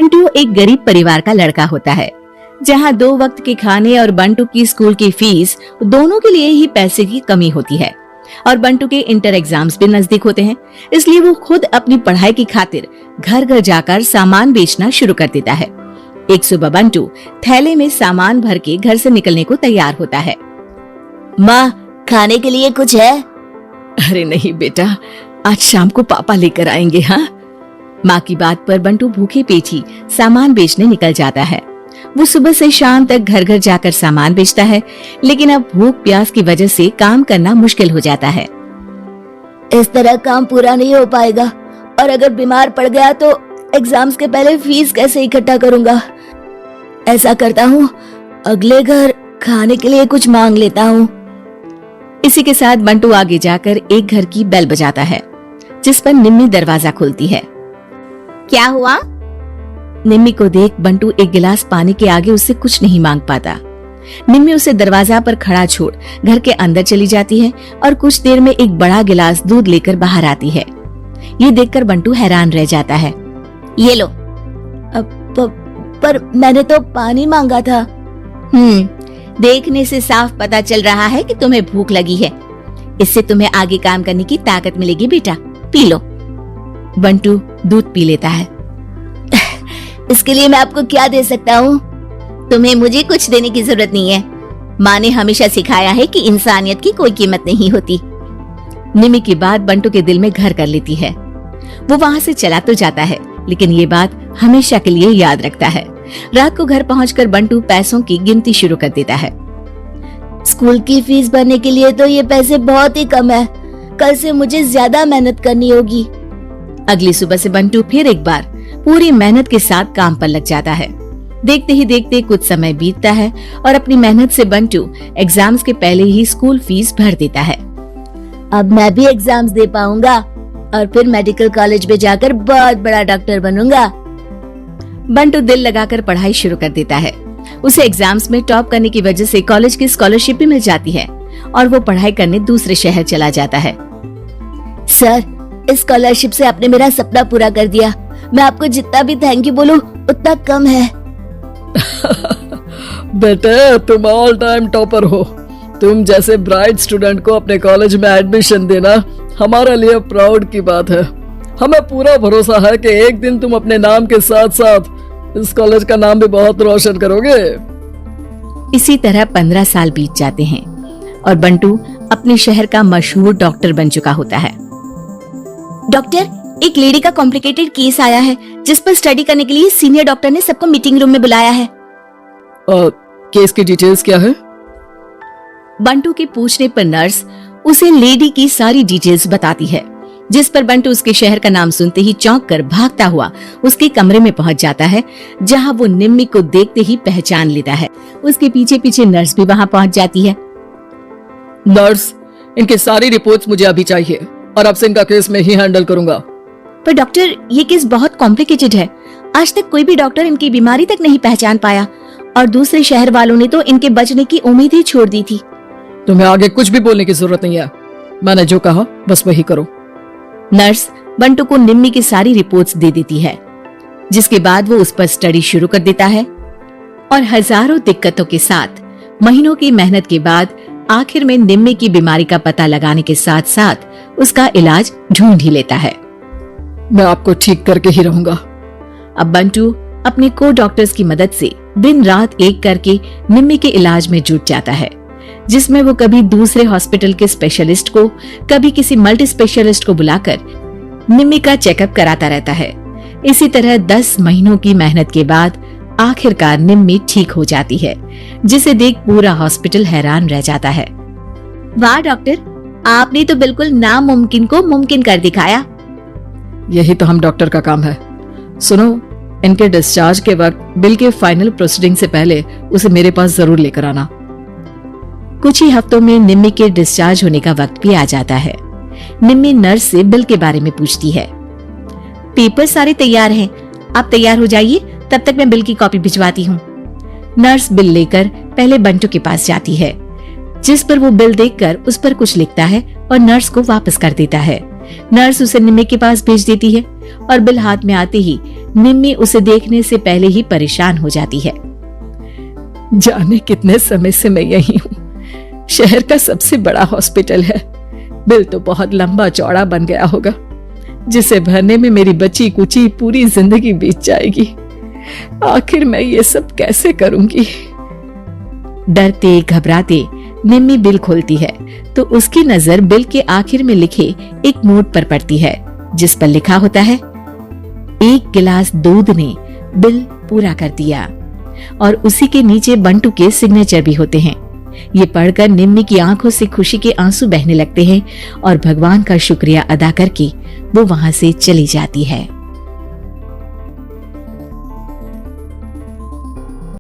बंटू एक गरीब परिवार का लड़का होता है, जहां 2 वक्त के खाने और बंटू की स्कूल की फीस दोनों के लिए ही पैसे की कमी होती है। और बंटू के इंटर एग्जाम्स भी नजदीक होते हैं, इसलिए वो खुद अपनी पढ़ाई की खातिर घर घर जाकर सामान बेचना शुरू कर देता है। एक सुबह बंटू थैले में सामान भर के घर से निकलने को तैयार होता है। माँ, खाने के लिए कुछ है? अरे नहीं बेटा, आज शाम को पापा लेकर आएंगे। हाँ, माँ की बात पर बंटू भूखे पेट ही सामान बेचने निकल जाता है। वो सुबह से शाम तक घर घर जाकर सामान बेचता है, लेकिन अब भूख प्यास की वजह से काम करना मुश्किल हो जाता है। इस तरह काम पूरा नहीं हो पाएगा, और अगर बीमार पड़ गया तो एग्जाम्स के पहले फीस कैसे इकट्ठा करूंगा? ऐसा करता हूँ, अगले घर खाने के लिए कुछ मांग लेता हूँ। इसी के साथ बंटू आगे जाकर एक घर की बेल बजाता है, जिस पर निम्मी दरवाजा खोलती है। क्या हुआ? निम्मी को देख बंटू एक गिलास पानी के आगे उससे कुछ नहीं मांग पाता। निम्मी उसे दरवाजा पर खड़ा छोड़ घर के अंदर चली जाती है और कुछ देर में एक बड़ा गिलास दूध लेकर बाहर आती है। ये देखकर बंटू हैरान रह जाता है। ये लो। पर मैंने तो पानी मांगा था। देखने से साफ पता चल रहा है कि तुम्हें भूख लगी है। इससे तुम्हें आगे काम करने की ताकत मिलेगी बेटा, पी लो। बंटू दूध पी लेता है। इसके लिए मैं आपको क्या दे सकता हूँ? तुम्हें मुझे कुछ देने की जरूरत नहीं है। माँ ने हमेशा सिखाया है कि इंसानियत की कोई कीमत नहीं होती। निम्मी की बात बंटू के दिल में घर कर लेती है। वो वहाँ से चला तो जाता है, लेकिन ये बात हमेशा के लिए याद रखता है। रात को घर पहुंचकर बंटू पैसों की गिनती शुरू कर देता है। स्कूल की फीस भरने के लिए तो ये पैसे बहुत ही कम है। कल से मुझे ज्यादा मेहनत करनी होगी। अगली सुबह से बंटू फिर एक बार पूरी मेहनत के साथ काम पर लग जाता है। देखते ही देखते कुछ समय बीतता है और अपनी मेहनत से बंटू एग्जाम्स के पहले ही स्कूल फीस भर देता है। अब मैं भी एग्जाम्स दे पाऊंगा और फिर मेडिकल कॉलेज में जाकर बहुत बड़ा डॉक्टर बनूंगा। बंटू दिल लगाकर पढ़ाई शुरू कर देता है। उसे एग्जाम्स में टॉप करने की वजह से कॉलेज की स्कॉलरशिप भी मिल जाती है और वो पढ़ाई करने दूसरे शहर चला जाता है। सर, इस स्कॉलरशिप से आपने मेरा सपना पूरा कर दिया। मैं आपको जितना भी थैंक यू बोलूं उतना कम है। बेटे, तुम ऑल टाइम टॉपर हो। तुम जैसे ब्राइट स्टूडेंट को अपने कॉलेज में एडमिशन देना हमारे लिए प्राउड की बात है। हमें पूरा भरोसा है कि एक दिन तुम अपने नाम के साथ साथ इस कॉलेज का नाम भी बहुत रोशन करोगे। इसी तरह 15 साल बीत जाते हैं और बंटू अपने शहर का मशहूर डॉक्टर बन चुका होता है। डॉक्टर, एक लेडी का कॉम्प्लिकेटेड केस आया है, जिस पर स्टडी करने के लिए सीनियर डॉक्टर ने सबको मीटिंग रूम में बुलाया है। केस की डिटेल्स क्या है? बंटू के पूछने पर नर्स उसे लेडी की सारी डिटेल्स बताती है, जिस पर बंटू उसके शहर का नाम सुनते ही चौंक कर भागता हुआ उसके कमरे में पहुंच जाता है, जहां वो निम्मी को देखते ही पहचान लेता है। उसके पीछे पीछे नर्स भी वहां पहुंच जाती है। नर्स, इनकी सारी रिपोर्ट्स मुझे अभी चाहिए और अब से इनका केस मैं ही हैंडल करूंगा। पर डॉक्टर, ये केस बहुत कॉम्प्लिकेटेड है। आज तक कोई भी डॉक्टर इनकी बीमारी तक नहीं पहचान पाया और दूसरे शहर वालों ने तो इनके बचने की उम्मीद ही छोड़ दी थी। तुम्हें आगे कुछ भी बोलने की जरूरत नहीं है। मैंने जो कहा बस वही करो। नर्स बंटू को निम्मी की सारी रिपोर्ट्स दे देती है, जिसके बाद वो उस पर स्टडी शुरू कर देता है और हजारों दिक्कतों के साथ महीनों की मेहनत के बाद आखिर में निम्मी की बीमारी का पता लगाने के साथ साथ उसका इलाज ढूंढ ही लेता है। मैं आपको ठीक करके ही रहूंगा। अब बंटू अपने को डॉक्टर्स की मदद से दिन रात एक करके निम्मी के इलाज में जुट जाता है, जिसमें वो कभी दूसरे हॉस्पिटल के स्पेशलिस्ट को, कभी किसी मल्टी स्पेशलिस्ट को बुलाकर निम्मी का चेकअप कराता रहता है। इसी तरह 10 महीनों की मेहनत के बाद आखिरकार निम्मी ठीक हो जाती है, जिसे देख पूरा हॉस्पिटल हैरान रह जाता है। वाह डॉक्टर, आपने तो बिल्कुल नामुमकिन को मुमकिन कर दिखाया। यही तो हम डॉक्टर का काम है। सुनो, इनके डिस्चार्ज के वक्त बिल के फाइनल प्रोसीडिंग से पहले उसे मेरे पास जरूर लेकर आना। कुछ ही हफ्तों में निम्मी के डिस्चार्ज होने का वक्त भी आ जाता है। निम्मी नर्स से बिल के बारे में पूछती है। पेपर सारे तैयार हैं, आप तैयार हो जाइए, तब तक मैं बिल की कॉपी भिजवाती हूँ। नर्स बिल लेकर पहले बंटू के पास जाती है, जिस पर वो बिल देखकर उस पर कुछ लिखता है और नर्स को वापस कर देता है। नर्स उसे निम्मी के पास भेज देती है और बिल हाथ में आते ही निम्मी उसे देखने से पहले ही परेशान हो जाती है। जाने कितने समय से मैं यही हूँ। शहर का सबसे बड़ा हॉस्पिटल है। बिल तो बहुत लंबा चौड़ा बन गया होगा, जिसे भरने में मेरी बची कुची पूरी जिंदगी बीत जाएगी। आखिर मैं ये सब कैसे करूंगी? डरते घबराते निम्मी बिल खोलती है तो उसकी नजर बिल के आखिर में लिखे एक नोट पर पड़ती है, जिस पर लिखा होता है, 1 गिलास दूध ने बिल पूरा कर दिया। और उसी के नीचे बंटू के सिग्नेचर भी होते हैं। ये पढ़कर निम्मी की आंखों से खुशी के आंसू बहने लगते हैं और भगवान का शुक्रिया अदा करके वो वहां से चली जाती है।